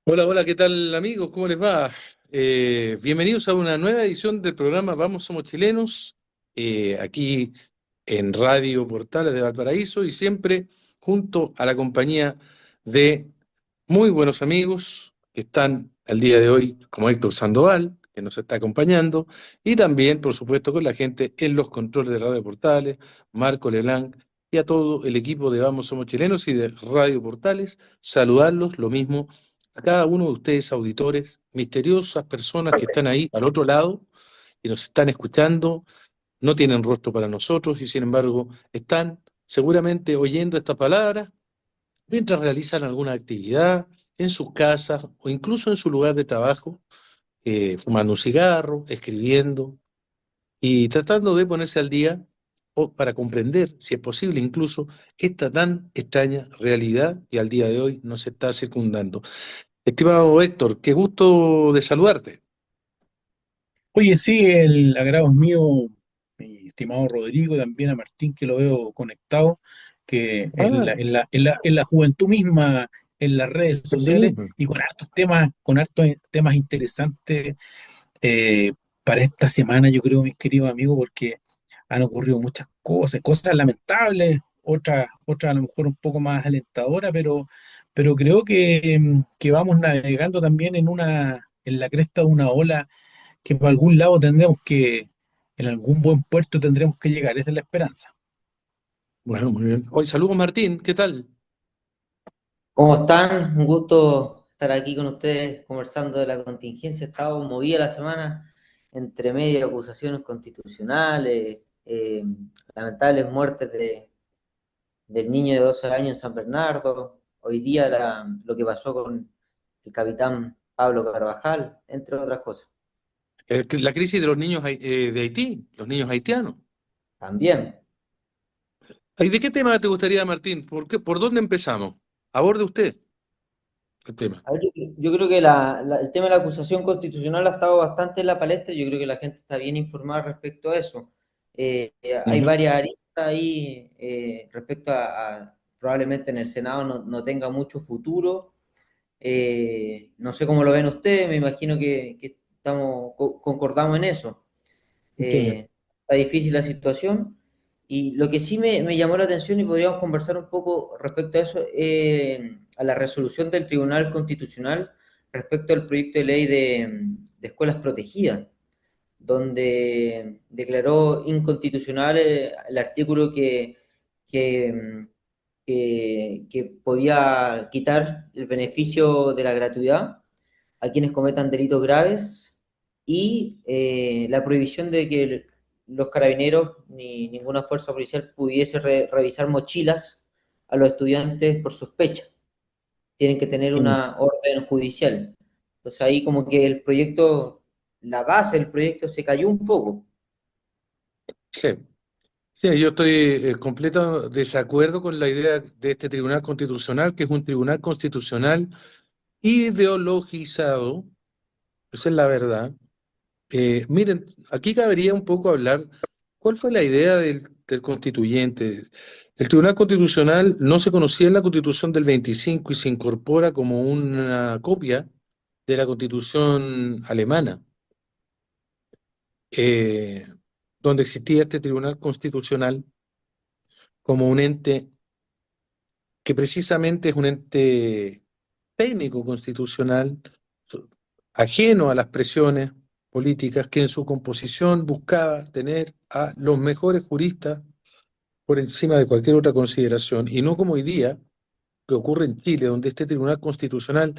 Hola, hola, ¿qué tal amigos? ¿Cómo les va? Bienvenidos a una nueva edición del programa Vamos Somos Chilenos, aquí en Radio Portales de Valparaíso y siempre junto a la compañía de muy buenos amigos que están el día de hoy, como Héctor Sandoval, que nos está acompañando, y también, por supuesto, con la gente en los controles de Radio Portales, Marco Leblanc, y a todo el equipo de Vamos Somos Chilenos y de Radio Portales, saludarlos, lo mismo a cada uno de ustedes, auditores, misteriosas personas que están ahí al otro lado y nos están escuchando, no tienen rostro para nosotros y sin embargo están seguramente oyendo estas palabras mientras realizan alguna actividad en sus casas o incluso en su lugar de trabajo, fumando un cigarro, escribiendo y tratando de ponerse al día o para comprender, si es posible incluso, esta tan extraña realidad que al día de hoy nos está circundando. Estimado Héctor, qué gusto de saludarte. Oye, sí, el agrado es mío, mi estimado Rodrigo, también a Martín, que lo veo conectado, que Ah, en la juventud misma, en las redes sociales, bien. y con hartos temas interesantes para esta semana, yo creo, mis queridos amigos, porque han ocurrido muchas cosas, cosas lamentables, otras a lo mejor un poco más alentadoras, pero creo que vamos navegando también en la cresta de una ola que por algún lado en algún buen puerto tendremos que llegar, esa es la esperanza. Bueno, muy bien. Hoy saludos Martín, ¿qué tal? ¿Cómo están? Un gusto estar aquí con ustedes conversando de la contingencia. Ha estado movida la semana entre medio de acusaciones constitucionales, lamentables muertes del niño de 12 años en San Bernardo, hoy día lo que pasó con el capitán Pablo Carvajal, entre otras cosas. La crisis de los niños de Haití, los niños haitianos. También. ¿Y de qué tema te gustaría, Martín? ¿Por dónde empezamos? Aborde usted el tema. A ver, yo creo que el tema de la acusación constitucional ha estado bastante en la palestra. Yo creo que la gente está bien informada respecto a eso. Hay Ujú. varias aristas ahí respecto probablemente en el Senado no tenga mucho futuro. No sé cómo lo ven ustedes, me imagino que concordamos en eso. Sí. Está difícil la situación. Y lo que sí me llamó la atención y podríamos conversar un poco respecto a eso, a la resolución del Tribunal Constitucional respecto al proyecto de ley de escuelas protegidas, donde declaró inconstitucional el artículo que, que podía quitar el beneficio de la gratuidad a quienes cometan delitos graves y la prohibición de que los carabineros ni ninguna fuerza policial pudiese revisar mochilas a los estudiantes por sospecha. Tienen que tener Sí. una orden judicial. Entonces ahí como que el proyecto, la base del proyecto se cayó un poco. Sí. Sí, yo estoy en completo desacuerdo con la idea de este Tribunal Constitucional, que es un Tribunal Constitucional ideologizado, esa es la verdad. Miren, aquí cabería un poco hablar cuál fue la idea del constituyente. El Tribunal Constitucional no se conocía en la Constitución del 25 y se incorpora como una copia de la Constitución alemana, eh, donde existía este Tribunal Constitucional como un ente que precisamente es un ente técnico constitucional, ajeno a las presiones políticas, que en su composición buscaba tener a los mejores juristas por encima de cualquier otra consideración, y no como hoy día, que ocurre en Chile, donde este Tribunal Constitucional,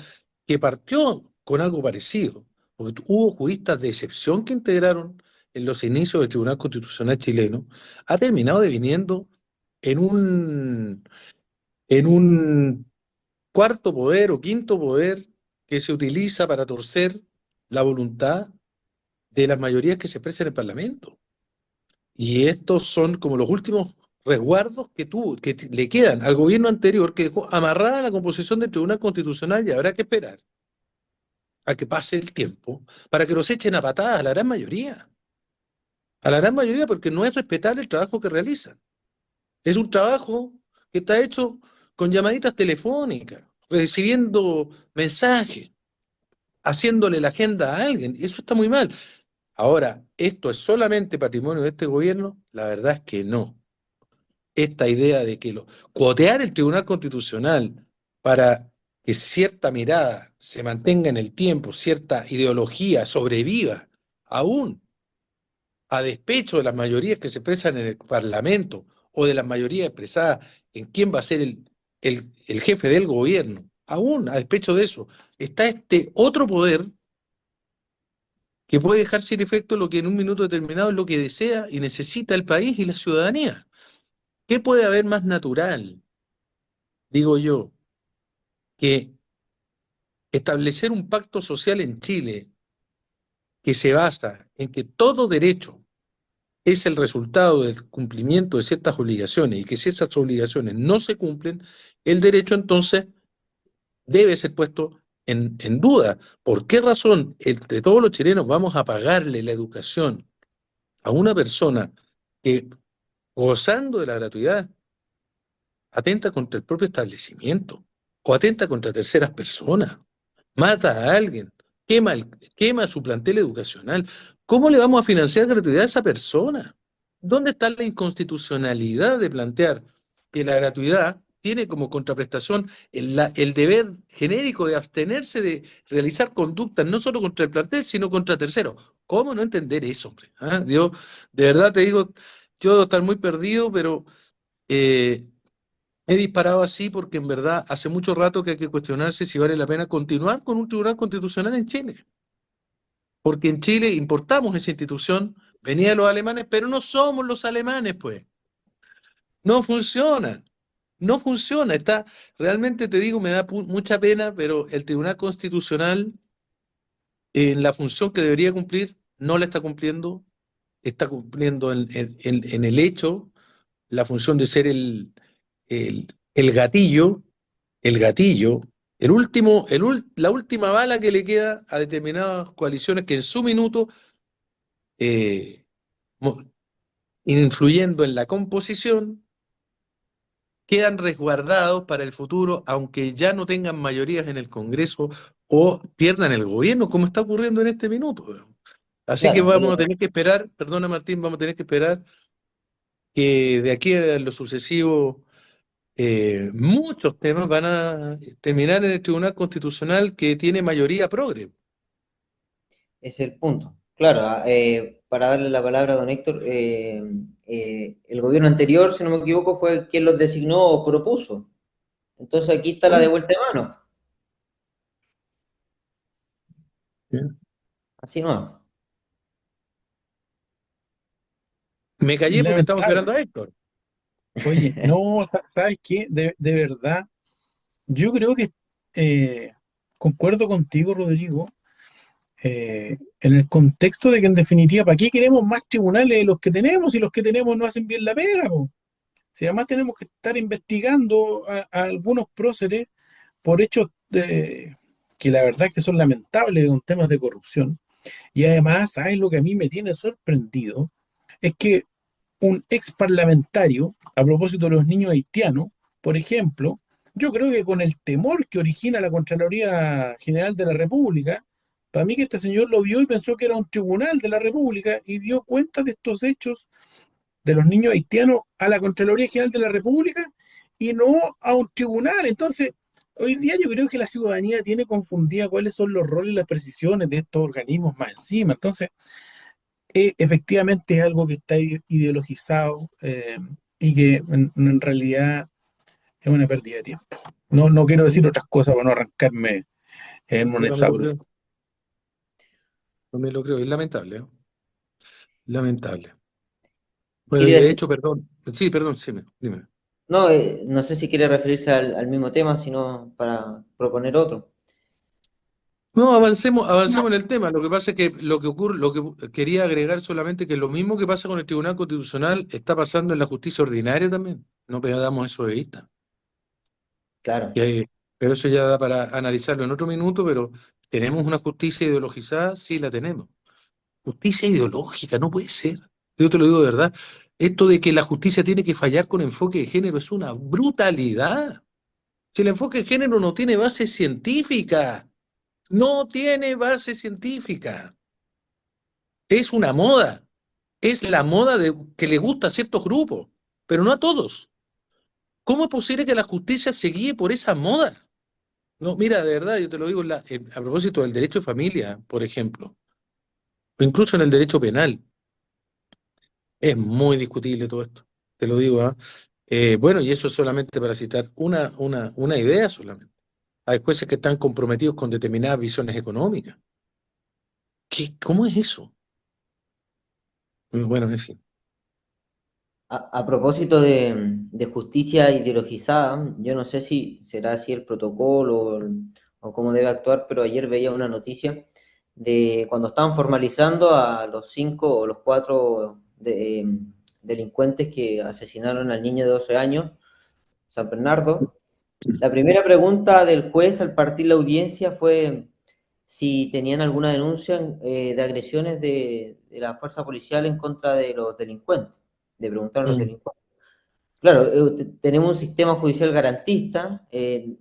que partió con algo parecido, porque hubo juristas de excepción que integraron en los inicios del Tribunal Constitucional chileno, ha terminado deviniendo en un cuarto poder o quinto poder que se utiliza para torcer la voluntad de las mayorías que se expresan en el Parlamento. Y estos son como los últimos resguardos que le quedan al gobierno anterior, que dejó amarrada la composición del Tribunal Constitucional, y habrá que esperar a que pase el tiempo para que los echen a patadas a la gran mayoría. A la gran mayoría, porque no es respetable el trabajo que realizan. Es un trabajo que está hecho con llamaditas telefónicas, recibiendo mensajes. haciéndole la agenda a alguien. Eso está muy mal. Ahora, ¿esto es solamente patrimonio de este gobierno? La verdad es que no. Esta idea de que cuotear el Tribunal Constitucional para que cierta mirada se mantenga en el tiempo, cierta ideología sobreviva, aún a despecho de las mayorías que se expresan en el Parlamento o de las mayorías expresadas en quién va a ser el jefe del gobierno, aún a despecho de eso, está este otro poder que puede dejar sin efecto lo que en un minuto determinado es lo que desea y necesita el país y la ciudadanía. ¿Qué puede haber más natural, digo yo, que establecer un pacto social en Chile que se basa en que todo derecho es el resultado del cumplimiento de ciertas obligaciones y que si esas obligaciones no se cumplen, el derecho entonces debe ser puesto en duda? ¿Por qué razón entre todos los chilenos vamos a pagarle la educación a una persona que, gozando de la gratuidad, atenta contra el propio establecimiento o atenta contra terceras personas, mata a alguien, quema su plantel educacional? ¿Cómo le vamos a financiar gratuidad a esa persona? ¿Dónde está la inconstitucionalidad de plantear que la gratuidad tiene como contraprestación el deber genérico de abstenerse de realizar conductas no solo contra el plantel, sino contra terceros? ¿Cómo no entender eso, hombre? ¿Ah? Yo, de verdad te digo, yo debo estar muy perdido, pero eh, he disparado así porque en verdad hace mucho rato que hay que cuestionarse si vale la pena continuar con un tribunal constitucional en Chile. Porque en Chile importamos esa institución, venía de los alemanes, pero no somos los alemanes, pues. No funciona, no funciona. Está, realmente te digo, me da mucha pena, pero el Tribunal Constitucional, en la función que debería cumplir, no la está cumpliendo en el hecho la función de ser el, el gatillo el gatillo, la última bala que le queda a determinadas coaliciones que en su minuto, eh, mo- influyendo en la composición, quedan resguardados para el futuro, aunque ya no tengan mayorías en el Congreso o pierdan el gobierno, como está ocurriendo en este minuto. Así que Claro, vamos a tener que esperar, perdona Martín, vamos a tener que esperar que de aquí a lo sucesivo muchos temas van a terminar en el Tribunal Constitucional que tiene mayoría progre. ese es el punto. Claro, para darle la palabra a don Héctor, el gobierno anterior, si no me equivoco, fue quien los designó o propuso. Entonces aquí está la de Bueno, vuelta de mano. ya. Así no. Me callé porque estamos Lamentable. esperando a Héctor. Oye, no, ¿sabes qué? De verdad, yo creo que eh, concuerdo contigo, Rodrigo, en el contexto de que en definitiva, ¿para qué queremos más tribunales de los que tenemos si los que tenemos no hacen bien la pega, po? Si además tenemos que estar investigando a algunos próceres por hechos que la verdad que son lamentables con temas de corrupción. Y además, ¿sabes lo que a mí me tiene sorprendido? Es que un ex parlamentario, a propósito de los niños haitianos, por ejemplo, yo creo que con el temor que origina la Contraloría General de la República, para mí que este señor lo vio y pensó que era un tribunal de la República y dio cuenta de estos hechos de los niños haitianos a la Contraloría General de la República y no a un tribunal. Entonces, hoy día yo creo que la ciudadanía tiene confundida cuáles son los roles y las precisiones de estos organismos más encima. Entonces, efectivamente es algo que está ideologizado y que en realidad es una pérdida de tiempo. No, no quiero decir otras cosas para no arrancarme en un Yo también lo exabrupto. creo. También lo creo. Es lamentable, ¿eh? Lamentable. Bueno, y Quería de decir, hecho, perdón. Sí, perdón, sí, dime. no, no sé si quiere referirse al mismo tema, sino para proponer otro. No, avancemos en el tema. Lo que pasa es que lo que ocurre, lo que quería agregar solamente que lo mismo que pasa con el Tribunal Constitucional está pasando en la justicia ordinaria también. No perdamos eso de vista. Claro. Que- pero eso ya da para analizarlo en otro minuto, pero ¿tenemos una justicia ideologizada? Sí, la tenemos. Justicia ideológica, no puede ser. Yo te lo digo de verdad. Esto de que la justicia tiene que fallar con enfoque de género es una brutalidad. Si el enfoque de género no tiene base científica, No tiene base científica. Es una moda. Es la moda que le gusta a ciertos grupos, pero no a todos. ¿Cómo es posible que la justicia se guíe por esa moda? No, mira, de verdad, yo te lo digo a propósito del derecho de familia, por ejemplo, o incluso en el derecho penal. Es muy discutible todo esto, te lo digo, ¿ah? Bueno, y eso es solamente para citar una idea solamente. Hay jueces que están comprometidos con determinadas visiones económicas. ¿Cómo es eso? Bueno, en fin. A propósito de justicia ideologizada, yo no sé si será así el protocolo o cómo debe actuar, pero ayer veía una noticia de cuando estaban formalizando a los 5 o los 4 delincuentes que asesinaron al niño de 12 años, San Bernardo. La primera pregunta del juez al partir la audiencia fue si tenían alguna denuncia de agresiones de la fuerza policial en contra de los delincuentes, de preguntar a los Mm. delincuentes. Claro, tenemos un sistema judicial garantista,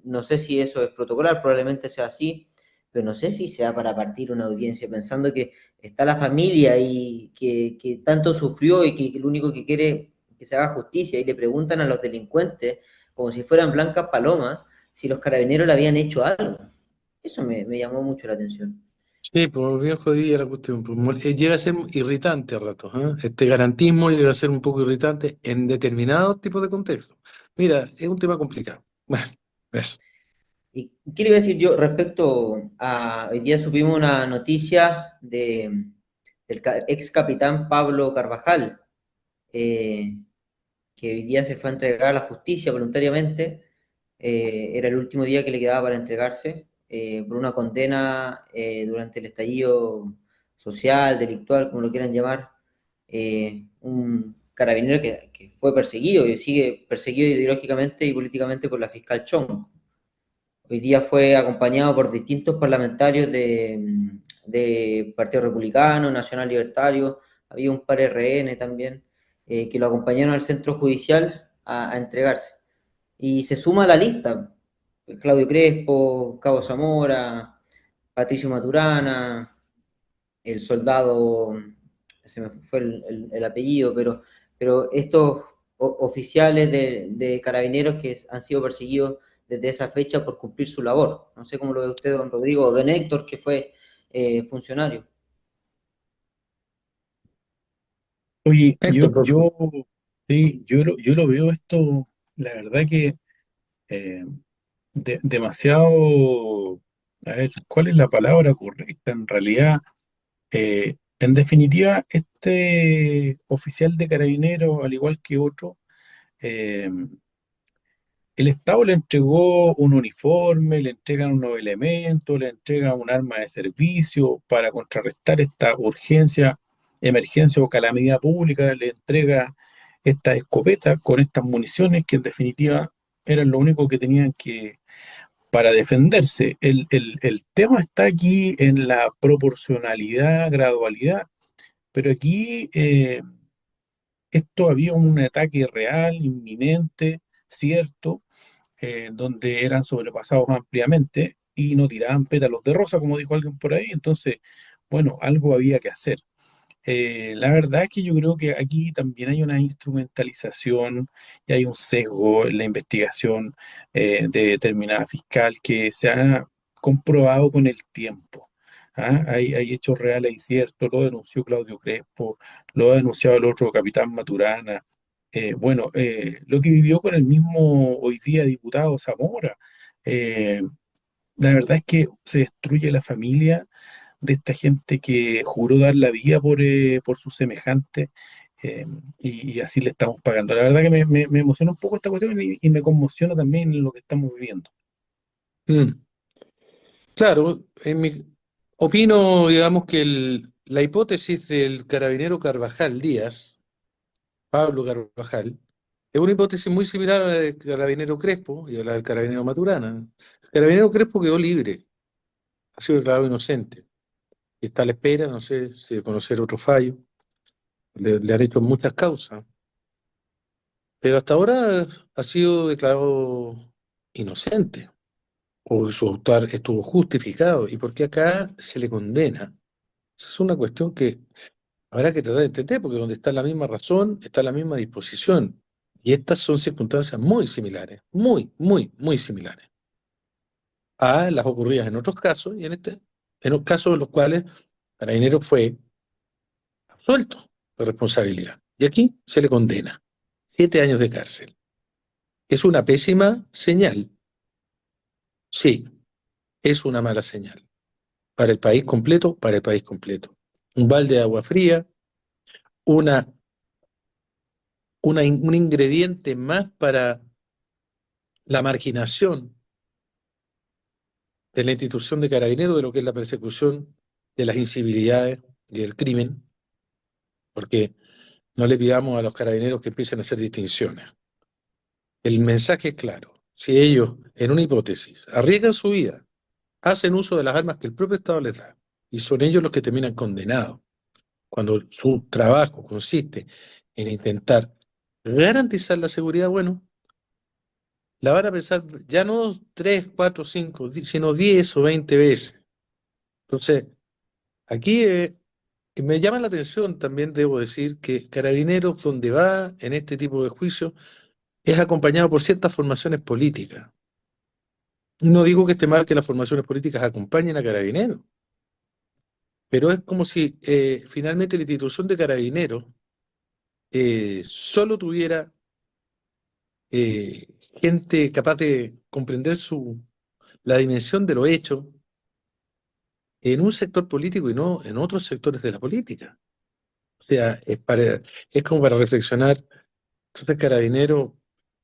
no sé si eso es protocolar, probablemente sea así, pero no sé si sea para partir una audiencia pensando que está la familia y que tanto sufrió y que lo único que quiere que se haga justicia y le preguntan a los delincuentes como si fueran blancas palomas si los carabineros le habían hecho algo. Eso me llamó mucho la atención. Sí, pues bien jodida la cuestión. Pues, llega a ser irritante a ratos, ¿eh? Este garantismo llega a ser un poco irritante en determinados tipos de contextos. Mira, es un tema complicado. Bueno, eso. ¿Y qué le iba a decir yo respecto a, hoy día supimos una noticia del ex capitán Pablo Carvajal, eh, que hoy día se fue a entregar a la justicia voluntariamente, era el último día que le quedaba para entregarse, por una condena durante el estallido social, delictual, como lo quieran llamar, un carabinero que fue perseguido y sigue perseguido ideológicamente y políticamente por la fiscal Chong. Hoy día fue acompañado por distintos parlamentarios de Partido Republicano, Nacional Libertario, había un par RN también, que lo acompañaron al centro judicial a entregarse. Y se suma a la lista Claudio Crespo, Cabo Zamora, Patricio Maturana, el soldado, se me fue el apellido, pero estos oficiales de carabineros que han sido perseguidos desde esa fecha por cumplir su labor. No sé cómo lo ve usted, don Rodrigo, o don Héctor, que fue funcionario. Oye, Héctor, por favor. sí, yo lo veo esto, la verdad que eh, demasiado, a ver, ¿cuál es la palabra correcta? En realidad, en definitiva, este oficial de carabineros, al igual que otro, eh, el Estado le entregó un uniforme, le entregan unos elementos, le entregan un arma de servicio para contrarrestar esta urgencia, emergencia o calamidad pública, le entrega esta escopeta con estas municiones que en definitiva eran lo único que tenían que para defenderse. El tema está aquí en la proporcionalidad, gradualidad, pero aquí esto había un ataque real, inminente, cierto, donde eran sobrepasados ampliamente y no tiraban pétalos de rosa, como dijo alguien por ahí. Entonces, bueno, algo había que hacer. La verdad es que yo creo que aquí también hay una instrumentalización y hay un sesgo en la investigación de determinada fiscal que se ha comprobado con el tiempo. ¿Ah? Hay hechos reales y ciertos, lo denunció Claudio Crespo, lo ha denunciado el otro capitán Maturana. Lo que vivió con el mismo hoy día diputado Zamora. Eh, la verdad es que se destruye la familia de esta gente que juró dar la vida por sus semejantes, eh, y así le estamos pagando. La verdad que me emociona un poco esta cuestión y me conmociona también lo que estamos viviendo. Mm. Claro, opino, digamos, que la hipótesis del carabinero Carvajal Díaz, Pablo Carvajal, es una hipótesis muy similar a la del carabinero Crespo y a la del carabinero Maturana. El carabinero Crespo quedó libre, ha sido declarado inocente. Y está a la espera, no sé si de conocer otro fallo. Le han hecho muchas causas, pero hasta ahora ha sido declarado inocente. o su autor estuvo justificado y por qué acá se le condena. Esa es una cuestión que habrá que tratar de entender, porque donde está la misma razón, está la misma disposición. Y estas son circunstancias muy similares, muy similares a las ocurridas en otros casos, y en los casos en los cuales Carabinero fue absuelto de responsabilidad. Y aquí se le condena 7 años de cárcel. ¿Es una pésima señal? Sí, es una mala señal. Para el país completo, para el país completo. Un balde de agua fría, una, un ingrediente más para la marginación de la institución de Carabineros de lo que es la persecución de las incivilidades y del crimen, porque no le pidamos a los carabineros que empiecen a hacer distinciones. El mensaje es claro. Si ellos, en una hipótesis, arriesgan su vida, hacen uso de las armas que el propio Estado les da, y son ellos los que terminan condenados, cuando su trabajo consiste en intentar garantizar la seguridad, bueno, la van a pensar ya no 3, 4, 5, sino 10 o 20 veces. Entonces, aquí me llama la atención también, debo decir, que Carabineros, donde va en este tipo de juicios, es acompañado por ciertas formaciones políticas. No digo que esté mal que las formaciones políticas acompañen a Carabineros, pero es como si finalmente la institución de Carabineros solo tuviera gente capaz de comprender la dimensión de lo hecho en un sector político y no en otros sectores de la política. O sea, es como para reflexionar, entonces Carabinero,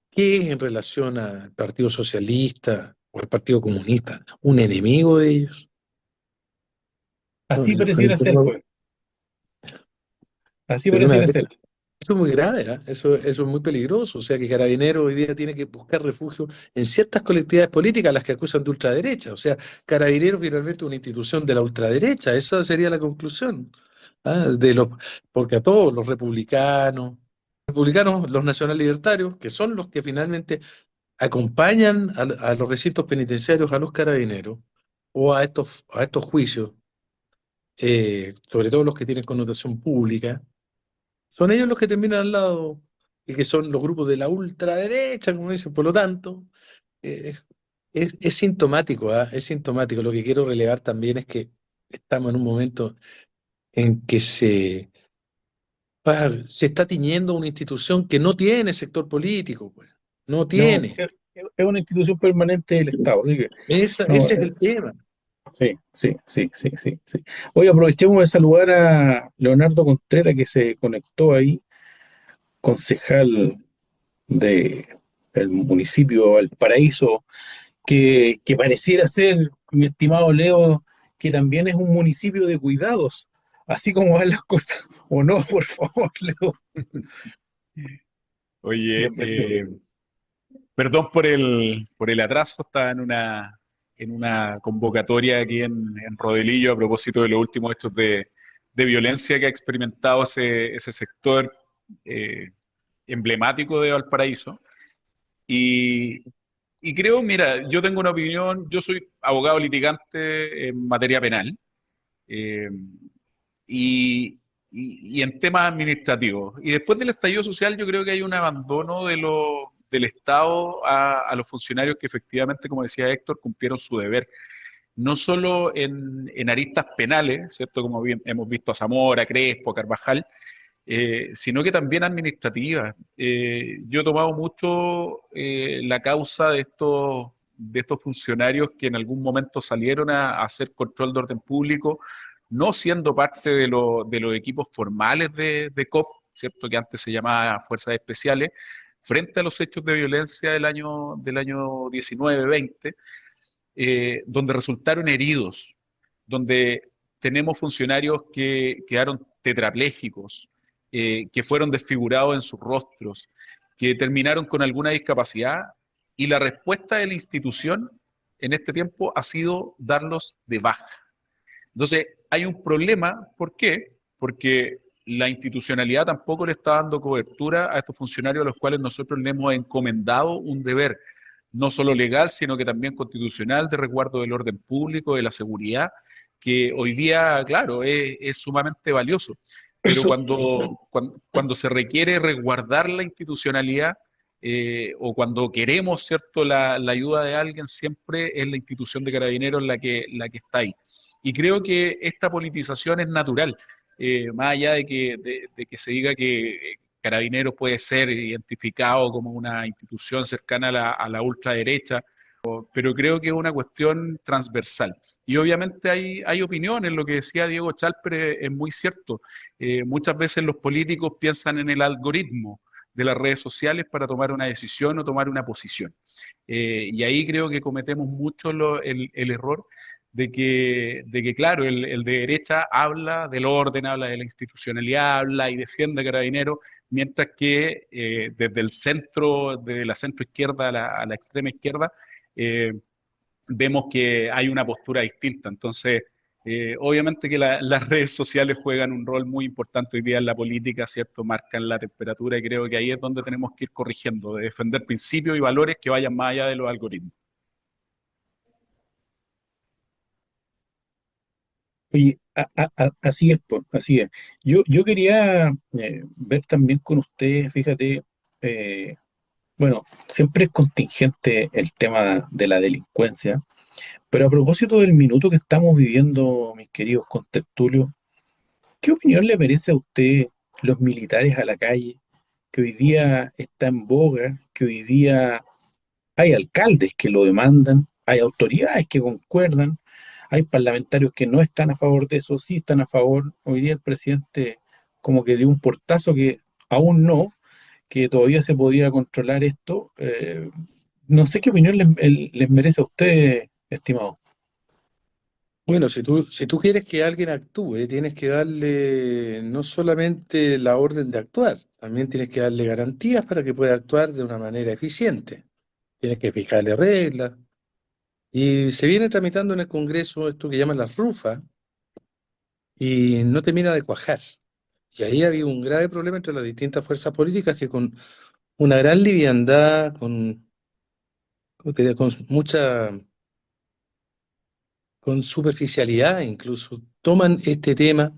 ¿qué es en relación al Partido Socialista o al Partido Comunista? ¿Un enemigo de ellos? No, Así yo creo pareciera que ser, pues. Así perdona, pareciera ser. eso es muy grave, ¿eh? Eso es muy peligroso. O sea que Carabinero hoy día tiene que buscar refugio en ciertas colectividades políticas a las que acusan de ultraderecha. O sea, Carabinero finalmente es una institución de la ultraderecha. Esa sería la conclusión. ¿Ah? Porque a todos los republicanos, los nacional libertarios, que son los que finalmente acompañan a los recintos penitenciarios, a los carabineros, o a estos juicios, sobre todo los que tienen connotación pública, son ellos los que terminan al lado, y que son los grupos de la ultraderecha, como dicen. Por lo tanto, eh, es sintomático, ¿ah? Es sintomático. Lo que quiero relevar también es que estamos en un momento en que se está tiñendo una institución que no tiene sector político, pues. No No, tiene. es una institución permanente del Estado, así que no, Ese es el tema. sí, sí, sí, sí, sí, sí. Hoy aprovechemos de saludar a Leonardo Contreras que se conectó ahí, concejal de el municipio de Valparaíso, que pareciera ser, mi estimado Leo, que también es un municipio de cuidados, así como van las cosas, o no, por favor, Leo. Oye, Bienvenido. perdón por el atraso, estaba en una convocatoria aquí en Rodelillo a propósito de los últimos hechos de violencia que ha experimentado ese sector eh, emblemático de Valparaíso. Y, y creo, mira, yo tengo una opinión, yo soy abogado litigante en materia penal. eh, y, y en temas administrativos. Y después del estallido social yo creo que hay un abandono del Estado a los funcionarios que efectivamente, como decía Héctor, cumplieron su deber. No solo en aristas penales, ¿cierto? Como bien hemos visto a Zamora, Crespo, Carvajal, sino que también administrativas. Yo he tomado mucho la causa de estos funcionarios que en algún momento salieron a hacer control de orden público, no siendo parte de los equipos formales de COP, ¿cierto? Que antes se llamaba Fuerzas Especiales, frente a los hechos de violencia del año 19-20, donde resultaron heridos, donde tenemos funcionarios que quedaron tetraplégicos, que fueron desfigurados en sus rostros, que terminaron con alguna discapacidad, y la respuesta de la institución en este tiempo ha sido darlos de baja. Entonces, hay un problema, ¿por qué? Porque la institucionalidad tampoco le está dando cobertura a estos funcionarios a los cuales nosotros le hemos encomendado un deber. no solo legal, sino que también constitucional, de resguardo del orden público, de la seguridad, que hoy día, claro, es sumamente valioso. Pero cuando se requiere resguardar la institucionalidad, o cuando queremos, ¿cierto?, la ayuda de alguien, siempre es la institución de Carabineros la que está ahí. Y creo que esta politización es natural, más allá de que se diga que Carabineros puede ser identificado como una institución cercana a la ultraderecha, pero creo que es una cuestión transversal. Y obviamente hay opiniones, lo que decía Diego Chalper es muy cierto. Muchas veces los políticos piensan en el algoritmo de las redes sociales para tomar una decisión o tomar una posición. Y ahí creo que cometemos mucho el error de que, claro, el de derecha habla del orden, habla de la institucionalidad, habla y defiende a Carabineros, mientras que desde el centro, desde la centro izquierda a la extrema izquierda, eh, vemos que hay una postura distinta. Entonces, obviamente que las redes sociales juegan un rol muy importante hoy día en la política, ¿cierto? Marcan la temperatura y creo que ahí es donde tenemos que ir corrigiendo, de defender principios y valores que vayan más allá de los algoritmos. Oye, así es, po, así es. Yo quería ver también con usted, fíjate, eh, bueno, siempre es contingente el tema de la delincuencia, pero a propósito del minuto que estamos viviendo, mis queridos contertulios, ¿qué opinión le merece a usted los militares a la calle, que hoy día está en boga, que hoy día hay alcaldes que lo demandan, hay autoridades que concuerdan, hay parlamentarios que no están a favor de eso, sí están a favor? Hoy día el presidente como que dio un portazo que aún no, que todavía se podía controlar esto. No sé qué opinión les merece a usted, estimado. Bueno, si tú quieres que alguien actúe, tienes que darle no solamente la orden de actuar, también tienes que darle garantías para que pueda actuar de una manera eficiente. Tienes que fijarle reglas. Y se viene tramitando en el Congreso esto que llaman las RUFA y no termina de cuajar. Y ahí ha habido un grave problema entre las distintas fuerzas políticas que con una gran liviandad, ¿cómo te diría? Con mucha, con superficialidad incluso, toman este tema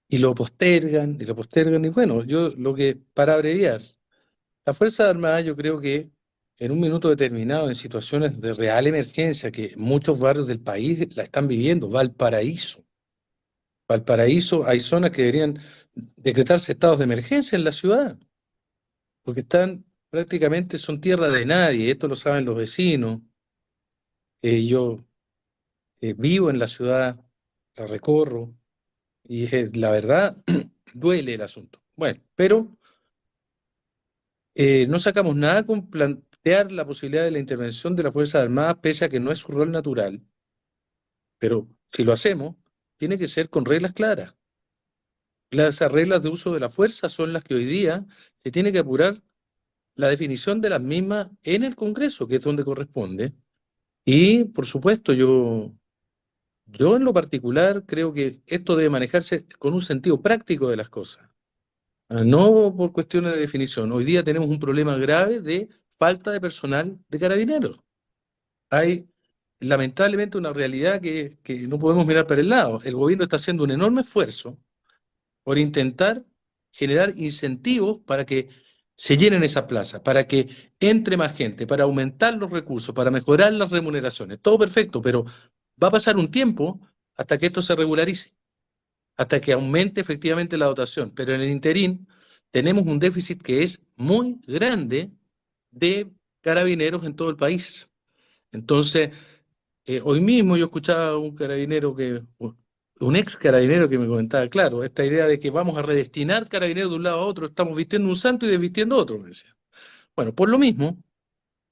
y lo postergan, y lo postergan. Y bueno, para abreviar, las Fuerzas Armadas yo creo que en un minuto determinado, en situaciones de real emergencia, que muchos barrios del país la están viviendo, Valparaíso, hay zonas que deberían decretarse estados de emergencia en la ciudad, porque prácticamente son tierra de nadie, esto lo saben los vecinos. Yo vivo en la ciudad, la recorro, y la verdad duele el asunto. Bueno, pero no sacamos nada con plantear la posibilidad de la intervención de las Fuerzas Armadas, pese a que no es su rol natural, pero si lo hacemos, tiene que ser con reglas claras. Esas reglas de uso de la fuerza son las que hoy día se tiene que apurar la definición de las mismas en el Congreso, que es donde corresponde. Y, por supuesto, yo en lo particular creo que esto debe manejarse con un sentido práctico de las cosas, no por cuestiones de definición. Hoy día tenemos un problema grave de falta de personal de carabineros. Hay lamentablemente una realidad que no podemos mirar para el lado. El gobierno está haciendo un enorme esfuerzo por intentar generar incentivos para que se llenen esas plazas, para que entre más gente, para aumentar los recursos, para mejorar las remuneraciones. Todo perfecto, pero va a pasar un tiempo hasta que esto se regularice, hasta que aumente efectivamente la dotación. Pero en el interín tenemos un déficit que es muy grande de carabineros en todo el país. Entonces, hoy mismo yo escuchaba a un ex carabinero que me comentaba, claro, esta idea de que vamos a redestinar carabineros de un lado a otro, estamos vistiendo un santo y desvistiendo otro, me decía. Bueno, por lo mismo,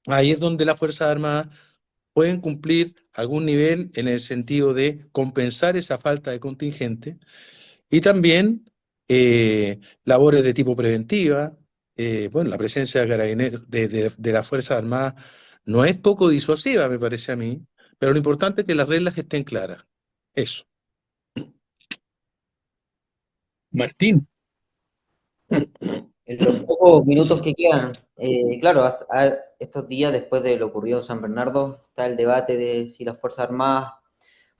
ahí es donde las Fuerzas Armadas pueden cumplir algún nivel en el sentido de compensar esa falta de contingente y también labores de tipo preventiva. Bueno, la presencia de carabineros, de las Fuerzas Armadas no es poco disuasiva, me parece a mí, pero lo importante es que las reglas estén claras. Eso. Martín, En los pocos minutos que quedan, Claro, estos días después de lo ocurrido en San Bernardo, está el debate de si las Fuerzas Armadas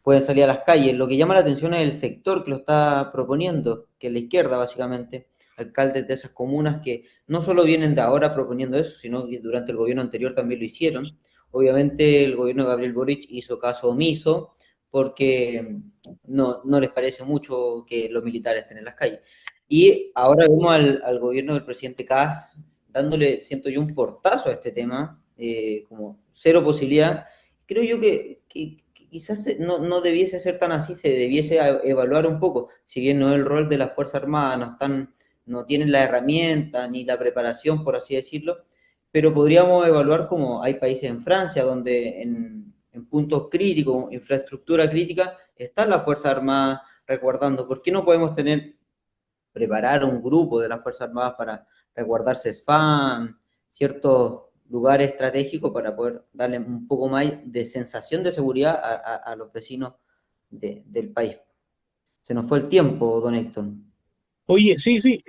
pueden salir a las calles. Lo que llama la atención es el sector que lo está proponiendo, que es la izquierda básicamente, alcaldes de esas comunas que no solo vienen de ahora proponiendo eso, sino que durante el gobierno anterior también lo hicieron. Obviamente el gobierno de Gabriel Boric hizo caso omiso porque no les parece mucho que los militares estén en las calles. Y ahora vemos al gobierno del presidente Kast dándole, siento yo, un portazo a este tema, como cero posibilidad. Creo yo que quizás no debiese ser tan así, se debiese evaluar un poco, si bien no es el rol de las Fuerzas Armadas, no tienen la herramienta ni la preparación, por así decirlo, pero podríamos evaluar como hay países en Francia donde en puntos críticos, infraestructura crítica, están las Fuerzas Armadas resguardando. ¿Por qué no podemos preparar un grupo de las Fuerzas Armadas para resguardar CESFAM, ciertos lugares estratégicos para poder darle un poco más de sensación de seguridad a los vecinos del país? Se nos fue el tiempo, don Héctor. Oye, sí, sí,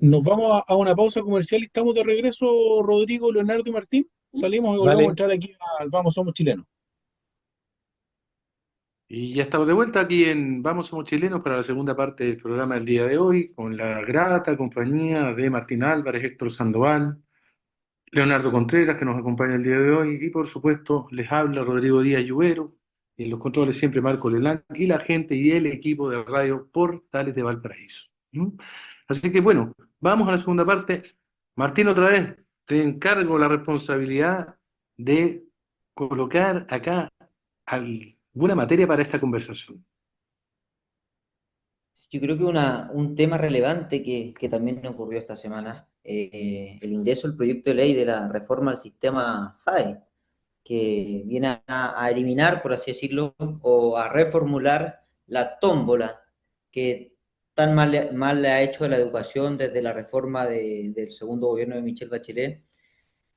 nos vamos a una pausa comercial y estamos de regreso, Rodrigo, Leonardo y Martín. Salimos y volvemos a Vale. entrar aquí al Vamos Somos Chilenos. Y ya estamos de vuelta aquí en Vamos Somos Chilenos para la segunda parte del programa del día de hoy, con la grata compañía de Martín Álvarez, Héctor Sandoval, Leonardo Contreras, que nos acompaña el día de hoy, y por supuesto les habla Rodrigo Díaz Lluvero, y en los controles siempre Marco Lelán, y la gente y el equipo de Radio Portales de Valparaíso. ¿Mm? Así que bueno, vamos a la segunda parte. Martín, otra vez, te encargo la responsabilidad de colocar acá alguna materia para esta conversación. Yo creo que un tema relevante que también ocurrió esta semana, el ingreso al proyecto de ley de la reforma al sistema SAE, que viene a eliminar, por así decirlo, o a reformular la tómbola que tan mal le ha hecho a la educación desde la reforma del segundo gobierno de Michelle Bachelet.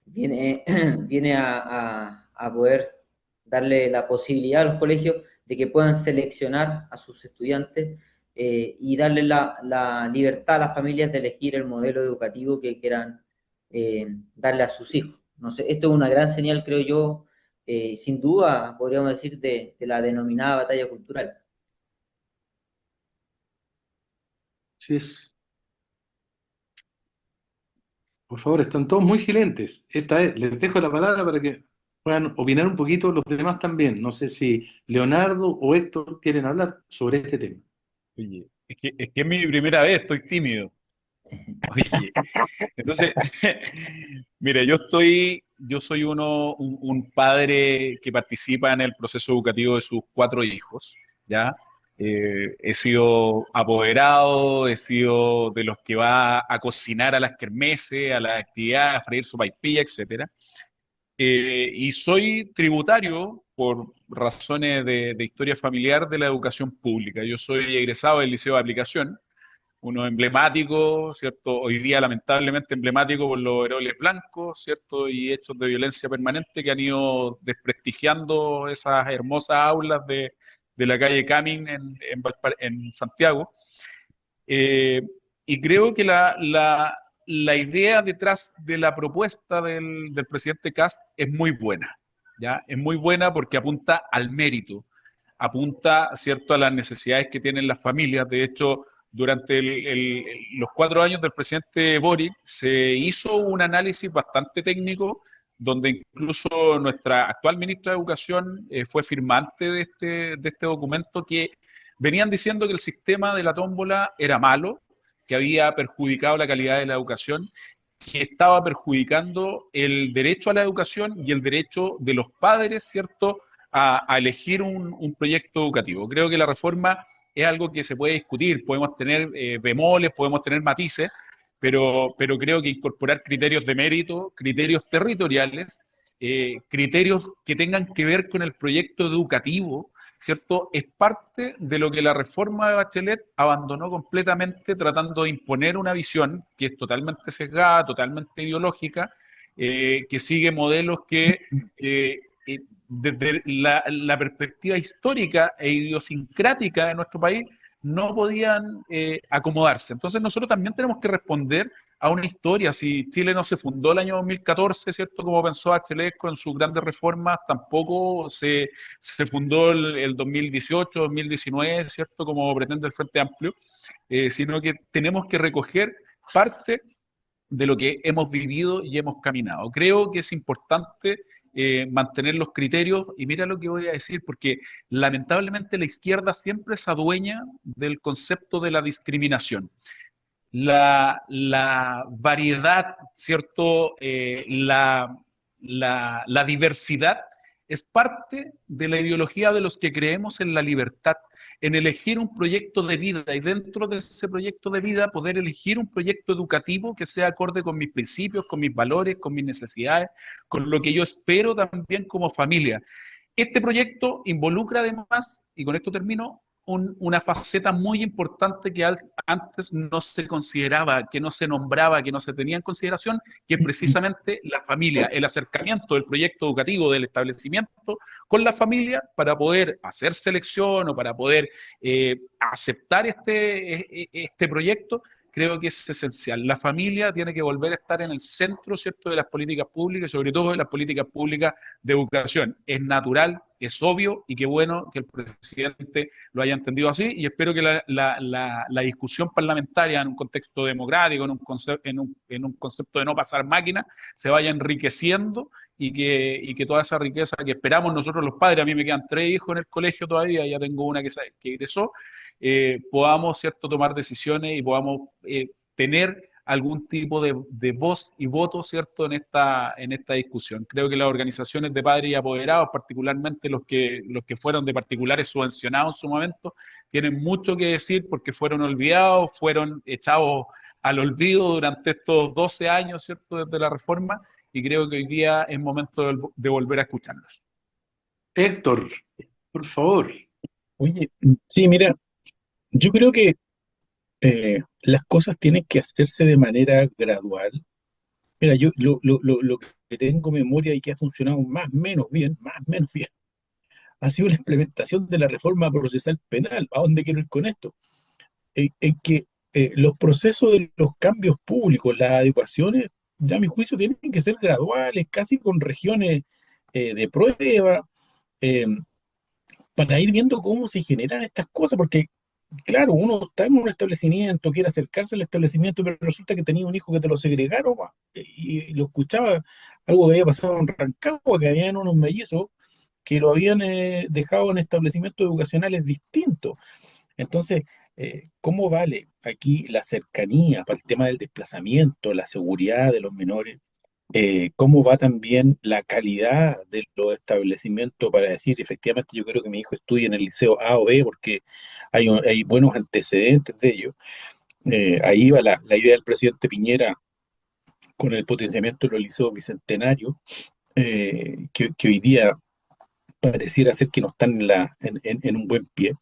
Viene, viene a poder darle la posibilidad a los colegios de que puedan seleccionar a sus estudiantes, y darle la libertad a las familias de elegir el modelo educativo que quieran darle a sus hijos. No sé, esto es una gran señal, creo yo, sin duda, podríamos decir, de la denominada batalla cultural. Así es. Por favor, están todos muy silentes. Esta vez les dejo la palabra para que puedan opinar un poquito los demás también. No sé si Leonardo o Héctor quieren hablar sobre este tema. Oye, es que es mi primera vez, estoy tímido. Oye, entonces, mire, yo soy un padre que participa en el proceso educativo de sus 4 hijos, ¿ya? He sido apoderado, he sido de los que va a cocinar a las kermeses, a las actividades, a freír sopaipilla, etcétera. Y soy tributario por razones de historia familiar de la educación pública. Yo soy egresado del Liceo de Aplicación, uno emblemático, ¿cierto? Hoy día lamentablemente emblemático por los heroles blancos, ¿cierto? Y hechos de violencia permanente que han ido desprestigiando esas hermosas aulas de la calle Camin en Santiago. Eh, y creo que la idea detrás de la propuesta del presidente Kast es muy buena, ¿ya? Es muy buena porque apunta al mérito, apunta, ¿cierto?, a las necesidades que tienen las familias. De hecho, durante los 4 años del presidente Boric se hizo un análisis bastante técnico donde incluso nuestra actual ministra de Educación fue firmante de este documento, que venían diciendo que el sistema de la tómbola era malo, que había perjudicado la calidad de la educación, que estaba perjudicando el derecho a la educación y el derecho de los padres, ¿cierto?, a elegir un proyecto educativo. Creo que la reforma es algo que se puede discutir, podemos tener bemoles, podemos tener matices, pero creo que incorporar criterios de mérito, criterios territoriales, criterios que tengan que ver con el proyecto educativo, ¿cierto? Es parte de lo que la reforma de Bachelet abandonó completamente, tratando de imponer una visión que es totalmente sesgada, totalmente ideológica, que sigue modelos que desde la perspectiva histórica e idiosincrática de nuestro país no podían acomodarse. Entonces nosotros también tenemos que responder a una historia. Si Chile no se fundó el año 2014, ¿cierto? Como pensó Bachelet con sus grandes reformas, tampoco se fundó el 2018, 2019, ¿cierto? Como pretende el Frente Amplio, sino que tenemos que recoger parte de lo que hemos vivido y hemos caminado. Creo que es importante mantener los criterios, y mira lo que voy a decir, porque lamentablemente la izquierda siempre se adueña del concepto de la discriminación. La variedad, ¿cierto? La diversidad es parte de la ideología de los que creemos en la libertad, en elegir un proyecto de vida y dentro de ese proyecto de vida poder elegir un proyecto educativo que sea acorde con mis principios, con mis valores, con mis necesidades, con lo que yo espero también como familia. Este proyecto involucra además, y con esto termino, una faceta muy importante que antes no se consideraba, que no se nombraba, que no se tenía en consideración, que es precisamente la familia, el acercamiento del proyecto educativo, del establecimiento con la familia para poder hacer selección o para poder aceptar este proyecto. Creo que es esencial. La familia tiene que volver a estar en el centro, ¿cierto?, de las políticas públicas, sobre todo de las políticas públicas de educación. Es natural, es obvio, y qué bueno que el presidente lo haya entendido así, y espero que la discusión parlamentaria en un contexto democrático, en un concepto de no pasar máquina, se vaya enriqueciendo y que toda esa riqueza que esperamos nosotros los padres, a mí me quedan 3 hijos en el colegio todavía, ya tengo una que egresó, podamos, ¿cierto?, tomar decisiones y podamos tener algún tipo de voz y voto, ¿cierto?, en esta discusión. Creo que las organizaciones de padres y apoderados, particularmente los que fueron de particulares subvencionados en su momento, tienen mucho que decir porque fueron olvidados, fueron echados al olvido durante estos 12 años, ¿cierto?, desde la reforma, y creo que hoy día es momento de volver a escucharlos. Héctor, por favor. Oye, sí, mira, yo creo que las cosas tienen que hacerse de manera gradual. Mira, yo lo que tengo memoria y que ha funcionado más o menos bien, ha sido la implementación de la reforma procesal penal. ¿A dónde quiero ir con esto? En que los procesos de los cambios públicos, las adecuaciones, ya a mi juicio, tienen que ser graduales, casi con regiones de prueba, eh, para ir viendo cómo se generan estas cosas, porque claro, uno está en un establecimiento, quiere acercarse al establecimiento, pero resulta que tenía un hijo que te lo segregaron, y lo escuchaba, algo que había pasado en Rancagua, que habían unos mellizos que lo habían dejado en establecimientos educacionales distintos. Entonces, ¿cómo vale aquí la cercanía para el tema del desplazamiento, la seguridad de los menores? ¿Cómo va también la calidad de los establecimientos para decir, efectivamente, yo creo que mi hijo estudie en el liceo A o B porque hay buenos antecedentes de ello? Ahí va la idea del presidente Piñera con el potenciamiento de los liceos bicentenarios, que hoy día pareciera ser que no están en un buen pie.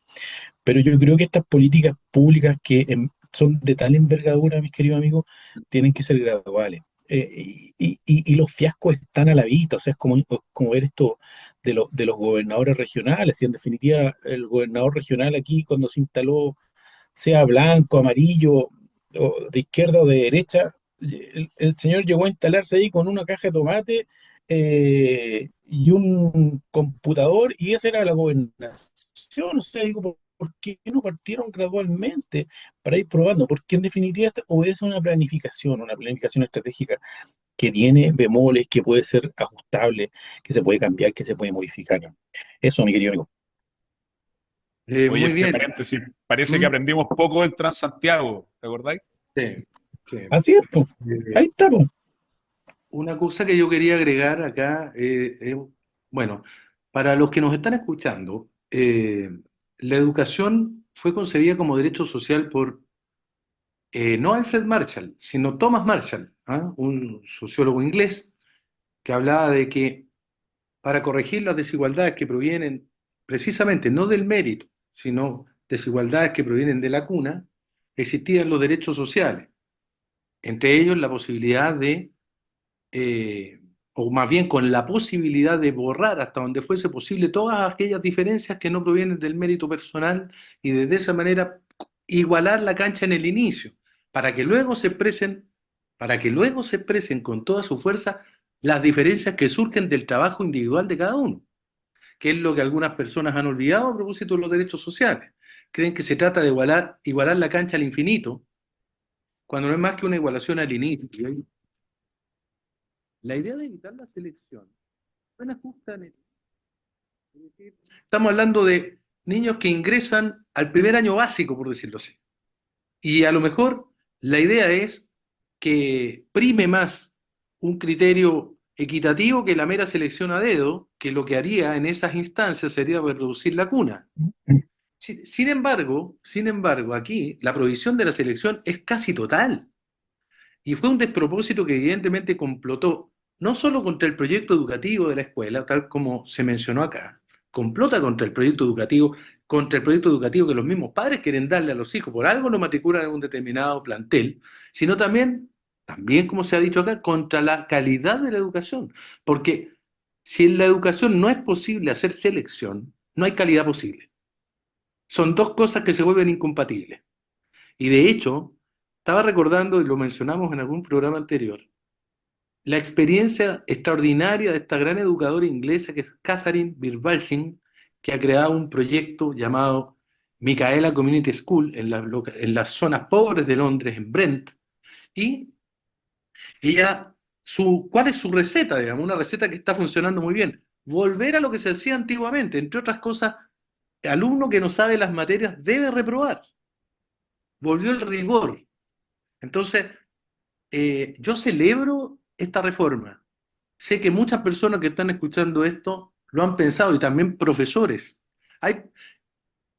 Pero yo creo que estas políticas públicas que son de tal envergadura, mis queridos amigos, tienen que ser graduales. Y los fiascos están a la vista, o sea, es como ver esto de los gobernadores regionales, y en definitiva el gobernador regional aquí cuando se instaló, sea blanco, amarillo, o de izquierda o de derecha, el señor llegó a instalarse ahí con una caja de tomate y un computador, y esa era la gobernación. O sea, digo, ¿por qué no partieron gradualmente para ir probando? Porque en definitiva esto obedece a una planificación estratégica que tiene bemoles, que puede ser ajustable, que se puede cambiar, que se puede modificar. Eso, mi querido amigo. Oye, Muy entre bien. paréntesis, parece que aprendimos poco del Transantiago, ¿te acordáis? Sí, sí. Así es, pues. Ahí está, pues. Una cosa que yo quería agregar acá, bueno, para los que nos están escuchando, la educación fue concebida como derecho social por no Alfred Marshall, sino Thomas Marshall, ¿ah? Un sociólogo inglés que hablaba de que para corregir las desigualdades que provienen precisamente no del mérito, sino desigualdades que provienen de la cuna, existían los derechos sociales, entre ellos la posibilidad de o más bien con la posibilidad de borrar hasta donde fuese posible todas aquellas diferencias que no provienen del mérito personal, y de esa manera igualar la cancha en el inicio, para que luego se expresen para que luego se expresen con toda su fuerza las diferencias que surgen del trabajo individual de cada uno, que es lo que algunas personas han olvidado a propósito de los derechos sociales. Creen que se trata de igualar la cancha al infinito, cuando no es más que una igualación al inicio. La idea de evitar la selección suena justa en el... Es decir, estamos hablando de niños que ingresan al primer año básico, por decirlo así. Y a lo mejor la idea es que prime más un criterio equitativo que la mera selección a dedo, que lo que haría en esas instancias sería reducir la cuna. Sin embargo, aquí la prohibición de la selección es casi total. Y fue un despropósito que evidentemente complotó no solo contra el proyecto educativo de la escuela, tal como se mencionó acá, complota contra el proyecto educativo que los mismos padres quieren darle a los hijos, por algo lo matriculan en un determinado plantel, sino también como se ha dicho acá, contra la calidad de la educación. Porque si en la educación no es posible hacer selección, no hay calidad posible. Son dos cosas que se vuelven incompatibles. Y de hecho, estaba recordando, y lo mencionamos en algún programa anterior, la experiencia extraordinaria de esta gran educadora inglesa que es Catherine Birbalsingh, que ha creado un proyecto llamado Micaela Community School en las zonas pobres de Londres, en Brent, y ella, ¿cuál es su receta? Digamos, una receta que está funcionando muy bien. Volver a lo que se hacía antiguamente, entre otras cosas, alumno que no sabe las materias debe reprobar. Volvió el rigor. Entonces, yo celebro esta reforma. Sé que muchas personas que están escuchando esto lo han pensado y también profesores.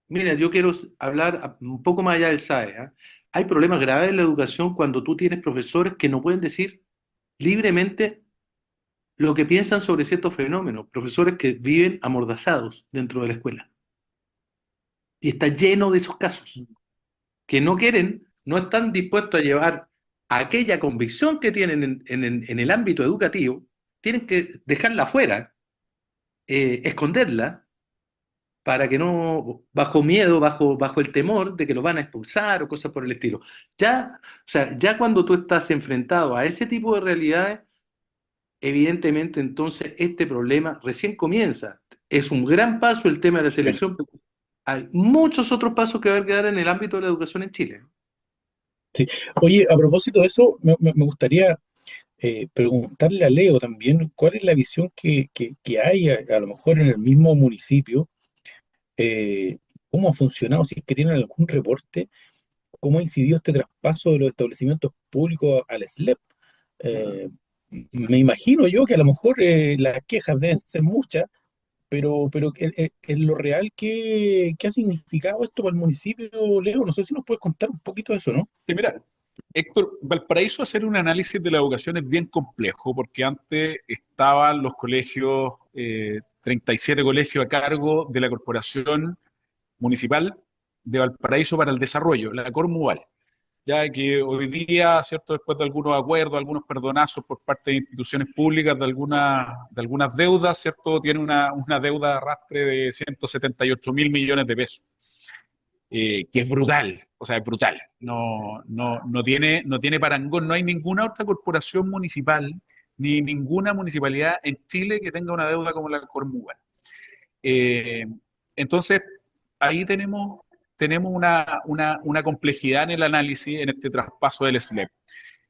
Mira, yo quiero hablar un poco más allá del SAE, ¿eh? Hay problemas graves en la educación cuando tú tienes profesores que no pueden decir libremente lo que piensan sobre ciertos fenómenos, profesores que viven amordazados dentro de la escuela. Y está lleno de esos casos, que no quieren, no están dispuestos a llevar aquella convicción que tienen en el ámbito educativo, tienen que dejarla afuera, esconderla, para que no, bajo miedo, bajo el temor de que lo van a expulsar o cosas por el estilo. O sea, ya cuando tú estás enfrentado a ese tipo de realidades, evidentemente entonces este problema recién comienza. Es un gran paso el tema de la selección, pero hay muchos otros pasos que van a quedar en el ámbito de la educación en Chile. Sí. Oye, a propósito de eso, me gustaría preguntarle a Leo también cuál es la visión que hay a lo mejor en el mismo municipio, eh, cómo ha funcionado, si es que tienen algún reporte, cómo ha incidido este traspaso de los establecimientos públicos al SLEP. Eh, Me imagino yo que a lo mejor las quejas deben ser muchas, pero en lo real, ¿qué ha significado esto para el municipio, Leo? No sé si nos puedes contar un poquito de eso, ¿no? Sí, mira, Héctor, Valparaíso hacer un análisis de la educación es bien complejo porque antes estaban los colegios, 37 colegios a cargo de la Corporación Municipal de Valparaíso para el Desarrollo, la Cormuval, ya que hoy día, ¿cierto? Después de algunos acuerdos, algunos perdonazos por parte de instituciones públicas de algunas deudas, ¿cierto? Tiene una deuda de arrastre de 178 mil millones de pesos. Que es brutal, o sea, es brutal. No tiene parangón, no hay ninguna otra corporación municipal ni ninguna municipalidad en Chile que tenga una deuda como la Cormugal. Eh, entonces, ahí tenemos una complejidad en el análisis, en este traspaso del SLEP,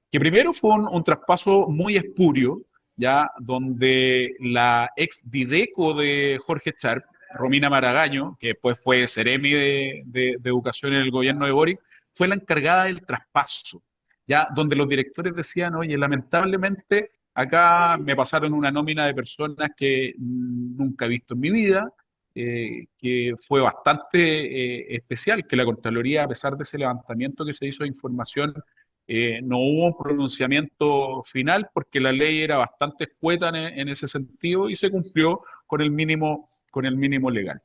que primero fue un traspaso muy espurio, ya donde la ex Dideco de Jorge Sharp, Romina Maragaño, que después fue Seremi de Educación en el gobierno de Boric, fue la encargada del traspaso, ya donde los directores decían, oye, lamentablemente acá me pasaron una nómina de personas que nunca he visto en mi vida, que fue bastante especial, que la Contraloría, a pesar de ese levantamiento que se hizo de información, no hubo un pronunciamiento final porque la ley era bastante escueta en ese sentido y se cumplió con el mínimo legal.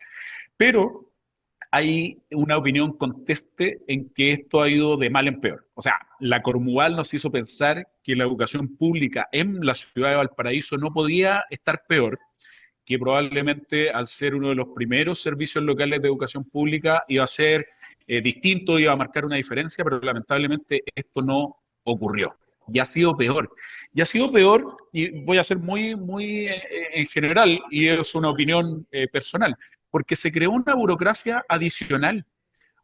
Pero hay una opinión conteste en que esto ha ido de mal en peor. O sea, la Cormuval nos hizo pensar que la educación pública en la ciudad de Valparaíso no podía estar peor, que probablemente al ser uno de los primeros servicios locales de educación pública iba a ser distinto, iba a marcar una diferencia, pero lamentablemente esto no ocurrió. y ha sido peor. Y ha sido peor, y voy a ser muy en general, y es una opinión personal, porque se creó una burocracia adicional.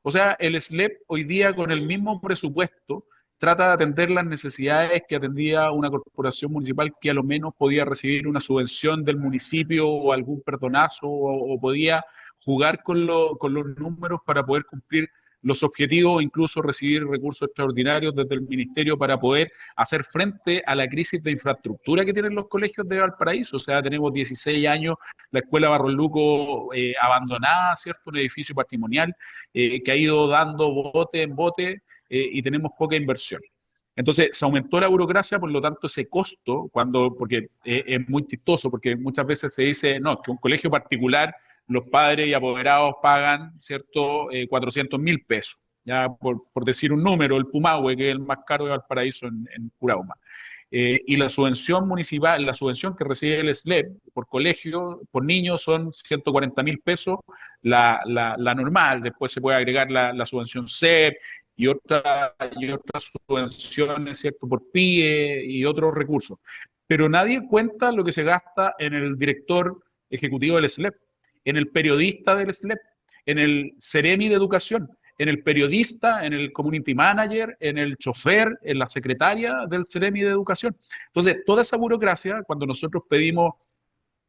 O sea, el SLEP hoy día con el mismo presupuesto trata de atender las necesidades que atendía una corporación municipal que a lo menos podía recibir una subvención del municipio o algún perdonazo o podía jugar con los números para poder cumplir los objetivos o incluso recibir recursos extraordinarios desde el ministerio para poder hacer frente a la crisis de infraestructura que tienen los colegios de Valparaíso. O sea, tenemos 16 años la escuela Barros Luco abandonada, ¿cierto? Un edificio patrimonial que ha ido dando bote en bote y tenemos poca inversión. Entonces, se aumentó la burocracia, por lo tanto, ese costo, porque es muy chistoso, porque muchas veces se dice, no, que un colegio particular, los padres y apoderados pagan, ¿cierto?, 400.000 pesos, ya por decir un número, el Pumahue, que es el más caro de Valparaíso en Curauma. Y la subvención municipal, la subvención que recibe el SLEP por colegio, por niño, son 140.000 pesos, la normal. Después se puede agregar la subvención CEP y otras subvenciones, ¿cierto?, por PIE y otros recursos. Pero nadie cuenta lo que se gasta en el director ejecutivo del SLEP, en el periodista del SLEP, en el Ceremi de Educación, en el periodista, en el community manager, en el chofer, en la secretaria del Ceremi de Educación. Entonces, toda esa burocracia, cuando nosotros pedimos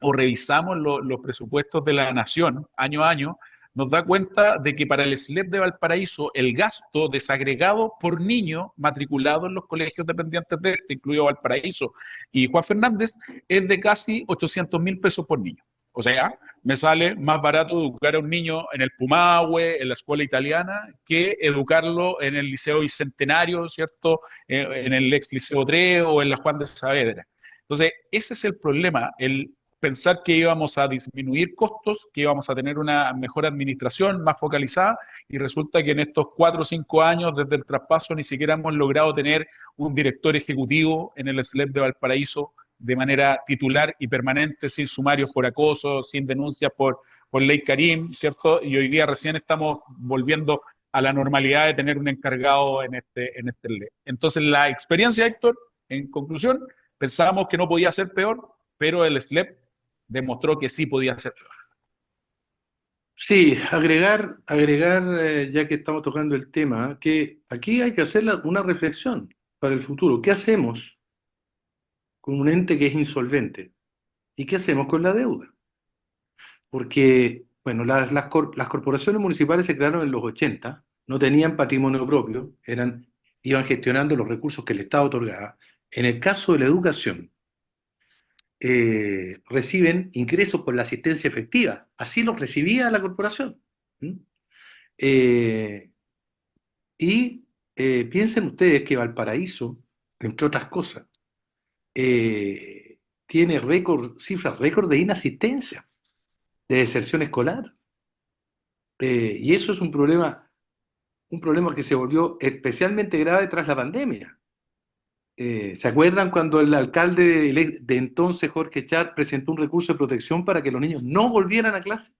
o revisamos los presupuestos de la nación año a año, nos da cuenta de que para el SLEP de Valparaíso el gasto desagregado por niño matriculado en los colegios dependientes de este, incluido Valparaíso y Juan Fernández, es de casi 800.000 pesos por niño. O sea, me sale más barato educar a un niño en el Pumahue, en la escuela italiana, que educarlo en el Liceo Bicentenario, ¿cierto? En el ex Liceo 3 o en la Juan de Saavedra. Entonces, ese es el problema, el pensar que íbamos a disminuir costos, que íbamos a tener una mejor administración más focalizada, y resulta que en estos 4 o 5 años desde el traspaso ni siquiera hemos logrado tener un director ejecutivo en el SLEP de Valparaíso de manera titular y permanente, sin sumarios por acoso, sin denuncias por ley Karim, ¿cierto? Y hoy día recién estamos volviendo a la normalidad de tener un encargado en este ley. Entonces, la experiencia, Héctor, en conclusión, pensábamos que no podía ser peor, pero el SLEP demostró que sí podía ser peor. Sí, agregar, ya que estamos tocando el tema, que aquí hay que hacer una reflexión para el futuro. ¿Qué hacemos con un ente que es insolvente? ¿Y qué hacemos con la deuda? Porque, bueno, las corporaciones municipales se crearon en los 80, no tenían patrimonio propio, iban gestionando los recursos que el Estado otorgaba. En el caso de la educación, reciben ingresos por la asistencia efectiva. Así los recibía la corporación. ¿Mm? Eh, Piensen ustedes que Valparaíso, entre otras cosas, tiene cifras récord de inasistencia, de deserción escolar. Y eso es un problema que se volvió especialmente grave tras la pandemia. ¿Se acuerdan cuando el alcalde de entonces, Jorge Char, presentó un recurso de protección para que los niños no volvieran a clase?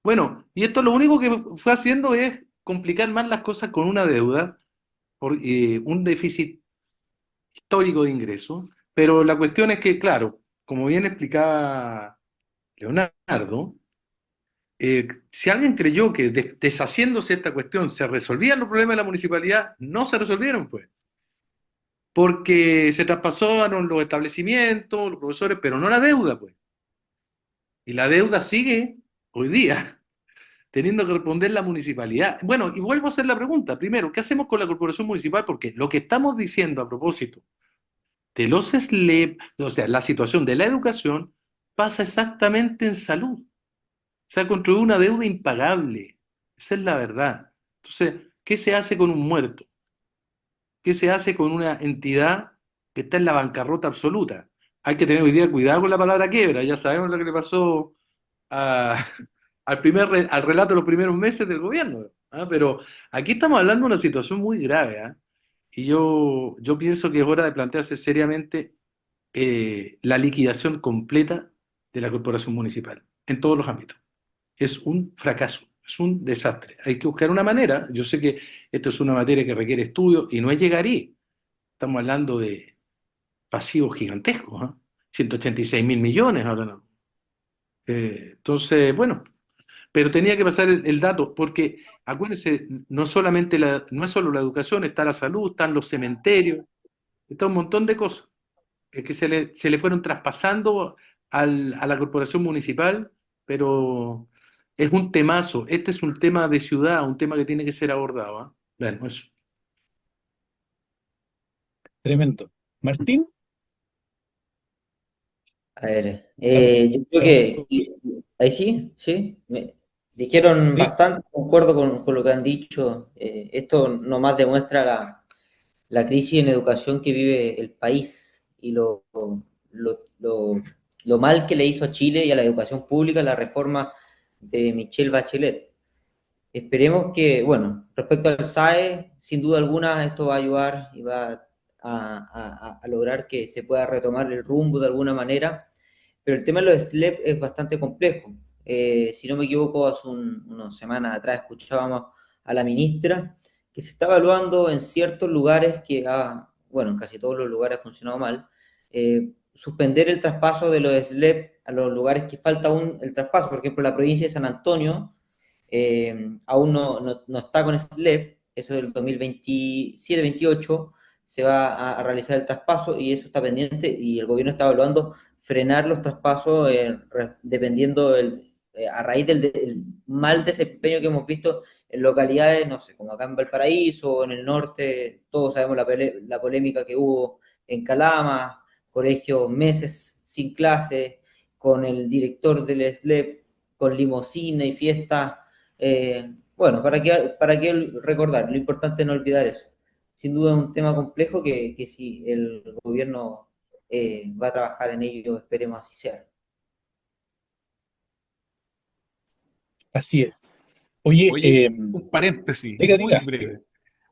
Bueno, y esto lo único que fue haciendo es complicar más las cosas con una deuda, por un déficit histórico de ingresos, pero la cuestión es que, claro, como bien explicaba Leonardo, si alguien creyó que deshaciéndose esta cuestión se resolvían los problemas de la municipalidad, no se resolvieron, pues. Porque se traspasaron los establecimientos, los profesores, pero no la deuda, pues. Y la deuda sigue hoy día teniendo que responder la municipalidad. Bueno, y vuelvo a hacer la pregunta. Primero, ¿qué hacemos con la corporación municipal? Porque lo que estamos diciendo a propósito de los SLEP, o sea, la situación de la educación, pasa exactamente en salud. Se ha construido una deuda impagable. Esa es la verdad. Entonces, ¿qué se hace con un muerto? ¿Qué se hace con una entidad que está en la bancarrota absoluta? Hay que tener hoy día cuidado con la palabra quiebra. Ya sabemos lo que le pasó a, al relato de los primeros meses del gobierno. ¿Ah? Pero aquí estamos hablando de una situación muy grave. ¿Ah? Y yo pienso que es hora de plantearse seriamente la liquidación completa de la corporación municipal, en todos los ámbitos. Es un fracaso, es un desastre. Hay que buscar una manera. Yo sé que esto es una materia que requiere estudio y no es llegar ahí, estamos hablando de pasivos gigantescos, ¿ah? 186.000 millones ahora no. Entonces, bueno, pero tenía que pasar el dato, porque acuérdense, no es solo la educación, está la salud, están los cementerios, está un montón de cosas que se le fueron traspasando a la corporación municipal, pero es un temazo. Este es un tema de ciudad, un tema que tiene que ser abordado, ¿ah? Bueno, eso. Tremendo. Martín, A ver, ¿algo? yo creo que ahí sí, sí, me dijeron Sí, bastante, concuerdo con lo que han dicho. Esto nomás demuestra la crisis en educación que vive el país y lo, lo- lo mal que le hizo a Chile y a la educación pública la reforma de Michelle Bachelet. Esperemos que, bueno, respecto al SAE, sin duda alguna esto va a ayudar y va a lograr que se pueda retomar el rumbo de alguna manera, pero el tema de los SLEP es bastante complejo. Si no me equivoco, hace unas semanas atrás escuchábamos a la ministra que se está evaluando en ciertos lugares bueno, en casi todos los lugares ha funcionado mal, suspender el traspaso de los SLEP a los lugares que falta aún el traspaso. Por ejemplo, la provincia de San Antonio aún no está con SLEP, eso del 2027-28 se va a realizar el traspaso y eso está pendiente y el gobierno está evaluando frenar los traspasos dependiendo a raíz del mal desempeño que hemos visto en localidades, no sé, como acá en Valparaíso o en el norte, todos sabemos la polémica que hubo en Calama, colegios meses sin clase, con el director del SLEP, con limosina y fiesta. Bueno, ¿para qué recordar? Lo importante es no olvidar eso. Sin duda es un tema complejo que si el gobierno va a trabajar en ello, esperemos así sea. Así es. Oye, Oye, un paréntesis diga, muy diga, breve.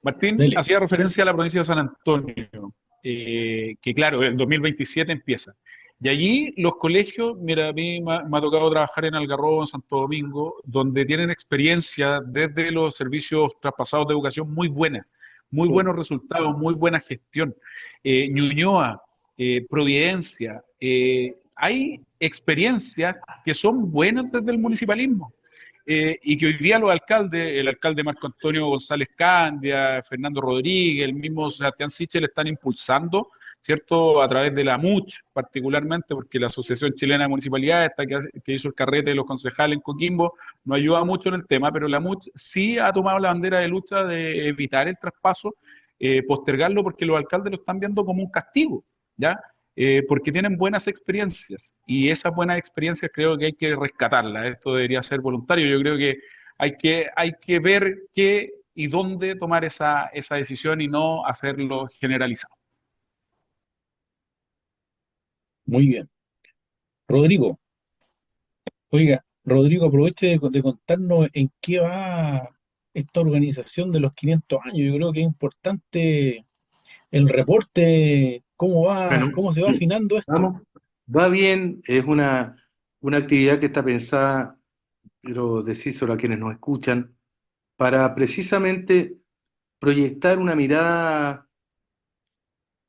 Martín dele. hacía referencia a la provincia de San Antonio, que claro, el 2027 empieza. Y allí los colegios, mira, a mí me ha tocado trabajar en Algarrobo, en Santo Domingo, donde tienen experiencia desde los servicios traspasados de educación muy buena, muy Sí. buenos resultados, muy buena gestión. Ñuñoa, Providencia, hay experiencias que son buenas desde el municipalismo y que hoy día los alcaldes, el alcalde Marco Antonio González Candia, Fernando Rodríguez, el mismo Sebastián Sichel están impulsando, ¿cierto? A través de la MUCH, particularmente, porque la Asociación Chilena de Municipalidades, esta que hizo el carrete de los concejales en Coquimbo, no ayuda mucho en el tema, pero la MUCH sí ha tomado la bandera de lucha de evitar el traspaso, postergarlo, porque los alcaldes lo están viendo como un castigo, ¿ya? Porque tienen buenas experiencias y esas buenas experiencias creo que hay que rescatarlas. Esto debería ser voluntario. Yo creo que hay que ver qué y dónde tomar esa decisión y no hacerlo generalizado. Muy bien. Rodrigo, oiga, Rodrigo, aproveche de contarnos en qué va esta organización de los 500 años. Yo creo que es importante el reporte, bueno, cómo se va afinando esto. vamos. Va bien, es una actividad que está pensada, quiero decírselo a quienes nos escuchan, para precisamente proyectar una mirada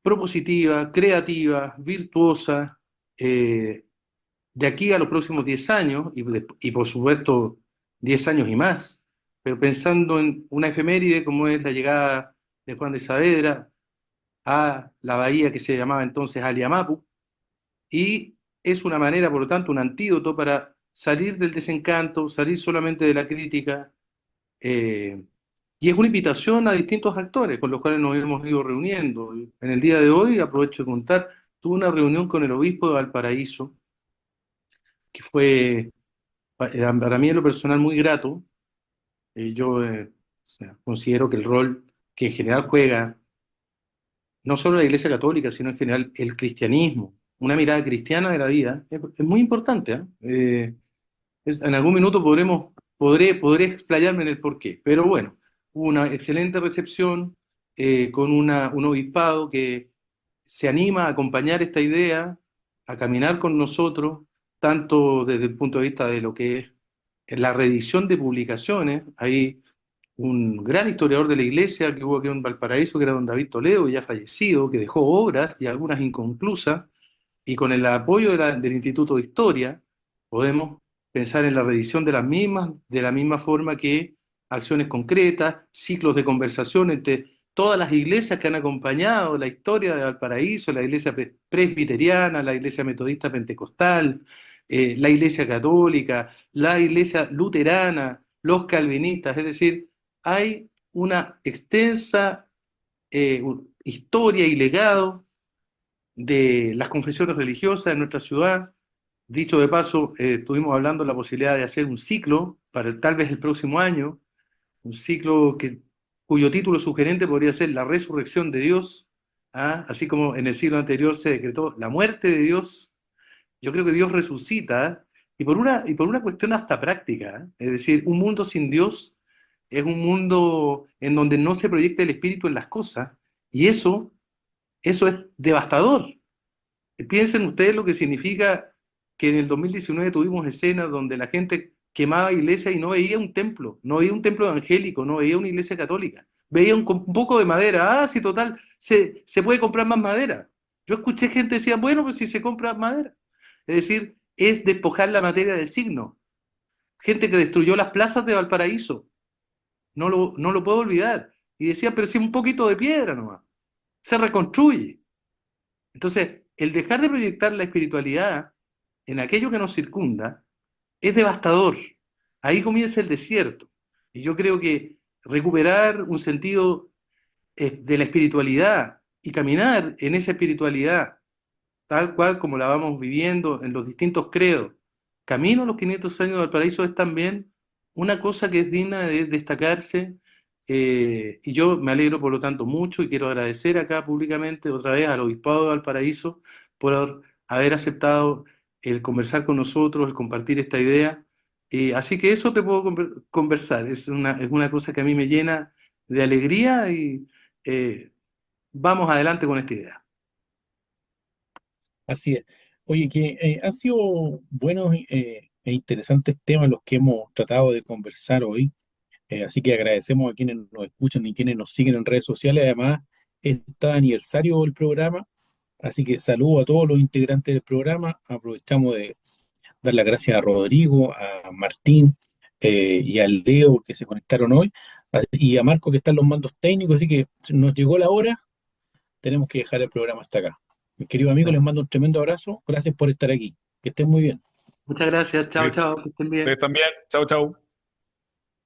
propositiva, creativa, virtuosa, eh, de aquí a los próximos 10 años, y por supuesto 10 años y más, pero pensando en una efeméride como es la llegada de Juan de Saavedra a la bahía que se llamaba entonces Aliamapu, y es una manera, por lo tanto, un antídoto para salir del desencanto, salir solamente de la crítica, eh, y es una invitación a distintos actores con los cuales nos hemos ido reuniendo. En el día de hoy, aprovecho de contar, tuve una reunión con el obispo de Valparaíso, que fue para mí en lo personal muy grato. O sea, considero que el rol que en general juega no solo la Iglesia Católica, sino en general el cristianismo, una mirada cristiana de la vida, es muy importante, ¿eh? En algún minuto podré explayarme en el porqué, pero bueno, hubo una excelente recepción con un obispado que se anima a acompañar esta idea, a caminar con nosotros, tanto desde el punto de vista de lo que es la reedición de publicaciones. Ahí un gran historiador de la iglesia que hubo aquí en Valparaíso, que era don David Toledo, ya fallecido, que dejó obras y algunas inconclusas, y con el apoyo del Instituto de Historia podemos pensar en la reedición de la misma forma que acciones concretas, ciclos de conversación entre todas las iglesias que han acompañado la historia de Valparaíso, la iglesia presbiteriana, la iglesia metodista pentecostal, la iglesia católica, la iglesia luterana, los calvinistas, es decir, hay una extensa historia y legado de las confesiones religiosas en nuestra ciudad. Dicho de paso, estuvimos hablando de la posibilidad de hacer un ciclo para tal vez el próximo año, un ciclo cuyo título sugerente podría ser La resurrección de Dios, ¿ah? Así como en el siglo anterior se decretó la muerte de Dios. Yo creo que Dios resucita, y por una cuestión hasta práctica, ¿eh? Es decir, un mundo sin Dios es un mundo en donde no se proyecta el espíritu en las cosas, y eso es devastador. Piensen ustedes lo que significa que en el 2019 tuvimos escenas donde la gente quemaba iglesias y no veía un templo, no veía un templo evangélico, no veía una iglesia católica, veía un poco de madera. Ah, sí, total, se puede comprar más madera. Yo escuché gente que decía, bueno, pues si se compra madera. Es decir, es despojar la materia del signo. Gente que destruyó las plazas de Valparaíso, no lo puedo olvidar. Y decía, pero si un poquito de piedra nomás, se reconstruye. Entonces, el dejar de proyectar la espiritualidad en aquello que nos circunda es devastador. Ahí comienza el desierto. Y yo creo que recuperar un sentido de la espiritualidad y caminar en esa espiritualidad, tal cual como la vamos viviendo en los distintos credos, camino a los 500 años del paraíso, es también una cosa que es digna de destacarse. Y yo me alegro, por lo tanto, mucho, y quiero agradecer acá públicamente otra vez al Obispado de Valparaíso por haber aceptado el conversar con nosotros, el compartir esta idea. Así que eso te puedo conversar, es una cosa que a mí me llena de alegría, y vamos adelante con esta idea. Así es. Oye, que han sido buenos e interesantes temas los que hemos tratado de conversar hoy. Así que agradecemos a quienes nos escuchan y quienes nos siguen en redes sociales. Además, está aniversario del programa. Así que saludo a todos los integrantes del programa. Aprovechamos de dar las gracias a Rodrigo, a Martín y a Leo que se conectaron hoy. Y a Marco que está en los mandos técnicos. Así que nos llegó la hora. Tenemos que dejar el programa hasta acá. Mis queridos amigos, les mando un tremendo abrazo. Gracias por estar aquí. Que estén muy bien. Muchas gracias, chao, chao, que estén bien. Ustedes también. Chao, chao.